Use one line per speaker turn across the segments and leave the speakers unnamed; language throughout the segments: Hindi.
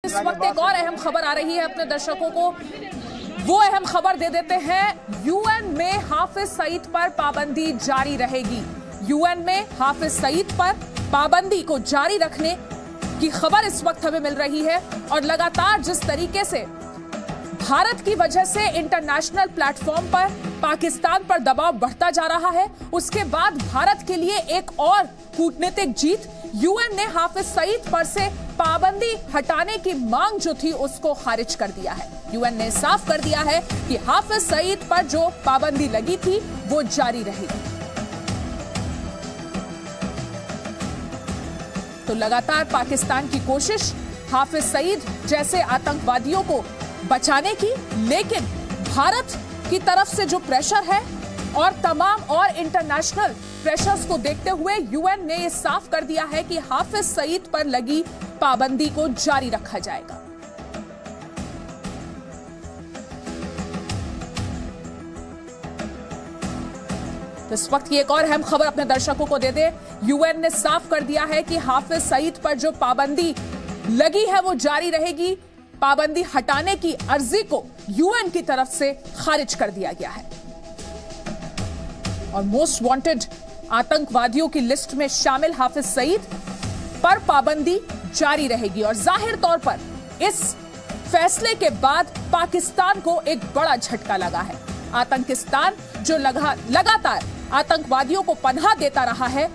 इस वक्त एक और अहम खबर आ रही है अपने दर्शकों को, वो अहम खबर दे देते हैं। यूएन में हाफिज सईद पर पाबंदी जारी रहेगी। यूएन में हाफिज सईद पर पाबंदी को जारी रखने की खबर इस वक्त हमें मिल रही है। और लगातार जिस तरीके से भारत की वजह से इंटरनेशनल प्लेटफॉर्म पर पाकिस्तान पर दबाव बढ़ता जा रहा है, उसके बाद भारत के लिए एक और कूटनीतिक जीत। यूएन ने हाफिज सईद पर से पाबंदी हटाने की मांग जो थी उसको खारिज कर दिया है। यूएन ने साफ कर दिया है कि हाफिज सईद पर जो पाबंदी लगी थी वो जारी रहेगी। तो लगातार पाकिस्तान की कोशिश हाफिज सईद जैसे आतंकवादियों को बचाने की, लेकिन भारत की तरफ से जो प्रेशर है और तमाम और इंटरनेशनल प्रेशर्स को देखते हुए यूएन ने यह साफ कर दिया है कि हाफिज सईद पर लगी पाबंदी को जारी रखा जाएगा। तो इस वक्त की एक और अहम खबर अपने दर्शकों को दे दे। यूएन ने साफ कर दिया है कि हाफिज सईद पर जो पाबंदी लगी है वो जारी रहेगी। पाबंदी हटाने की अर्जी को यूएन की तरफ से खारिज कर दिया गया है और मोस्ट वांटेड आतंकवादियों की लिस्ट में शामिल हाफिज सईद पर पाबंदी जारी रहेगी। और जाहिर तौर पर इस फैसले के बाद पाकिस्तान को एक बड़ा झटका लगा है। आतंकिस्तान जो लगातार आतंकवादियों को पनाह देता रहा है,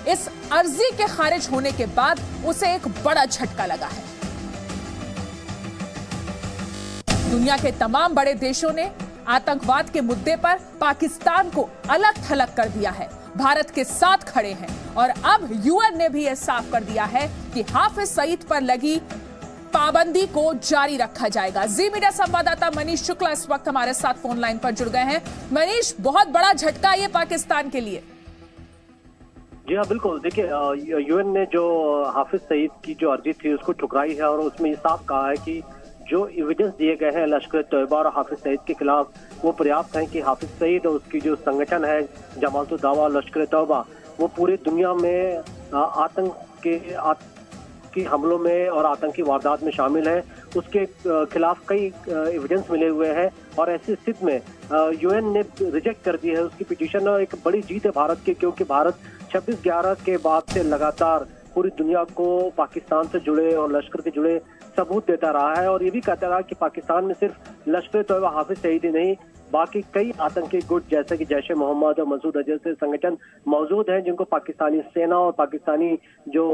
इस अर्जी के खारिज होने के बाद उसे एक बड़ा झटका लगा है। दुनिया के तमाम बड़े देशों ने आतंकवाद के मुद्दे पर पाकिस्तान को अलग थलग कर दिया है, भारत के साथ खड़े हैं। और अब यूएन ने भी यह साफ कर दिया है कि हाफिज सईद पर लगी पाबंदी को जारी रखा जाएगा। जी मीडिया संवाददाता मनीष शुक्ला इस वक्त हमारे साथ फोन लाइन पर जुड़ गए हैं। मनीष, बहुत बड़ा झटका ये पाकिस्तान के लिए।
जी हाँ, बिल्कुल। देखिए, यूएन ने जो हाफिज सईद की जो अर्जी थी उसको ठुकराई है और उसमें साफ कहा है कि जो एविडेंस दिए गए हैं लश्कर तैयबा और हाफिज सईद के खिलाफ वो पर्याप्त हैं कि हाफिज सईद और उसकी जो संगठन है जमात उद दावा लश्कर तैयबा वो पूरी दुनिया में आतंक के हमलों में और आतंकी वारदात में शामिल है। उसके खिलाफ कई एविडेंस मिले हुए हैं और ऐसी स्थिति में यूएन ने रिजेक्ट कर दी है उसकी पिटीशन। और एक बड़ी जीत है भारत की, क्योंकि भारत 26/11 के बाद से लगातार पूरी दुनिया को पाकिस्तान से जुड़े और लश्कर के जुड़े सबूत देता रहा है और ये भी कहता रहा कि पाकिस्तान में सिर्फ लश्कर तैयबा हाफिज सईद ही नहीं, बाकी कई आतंकी गुट जैसे कि जैश ए मोहम्मद और मसूद अजहर से संगठन मौजूद हैं, जिनको पाकिस्तानी सेना और पाकिस्तानी जो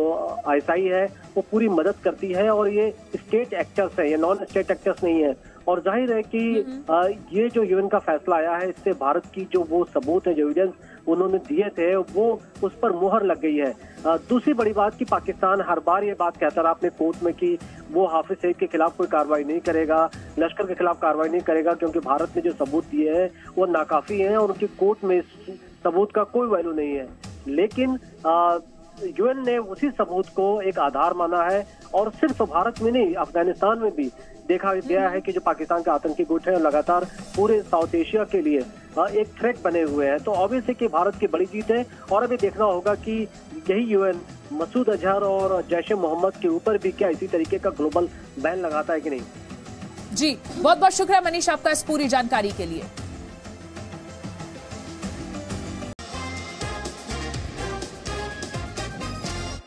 आईएसआई है वो पूरी मदद करती है। और ये स्टेट एक्टर्स है, ये नॉन स्टेट एक्टर्स नहीं है। और जाहिर है कि ये जो यूएन का फैसला आया है, इससे भारत की जो वो सबूत है, जो एविडेंस उन्होंने दिए थे, वो उस पर मुहर लग गई है। दूसरी बड़ी बात कि पाकिस्तान हर बार ये बात कहता रहा अपने कोर्ट में कि वो हाफिज सईद के खिलाफ कोई कार्रवाई नहीं करेगा, लश्कर के खिलाफ कार्रवाई नहीं करेगा, क्योंकि भारत ने जो सबूत दिए हैं वो नाकाफी हैं और उनकी कोर्ट में सबूत का कोई वैल्यू नहीं है। लेकिन यूएन ने उसी सबूत को एक आधार माना है और सिर्फ भारत में नहीं, अफगानिस्तान में भी देखा गया है कि जो पाकिस्तान के आतंकी गुट हैं लगातार पूरे साउथ एशिया के लिए एक थ्रेट बने हुए हैं। तो ऑब्वियस है कि भारत की बड़ी जीत है और अभी देखना होगा कि यही यूएन मसूद अजहर और जैश ए मोहम्मद के ऊपर भी क्या इसी तरीके का ग्लोबल बैन लगाता है कि नहीं।
जी, बहुत बहुत शुक्रिया मनीष आपका इस पूरी जानकारी के लिए।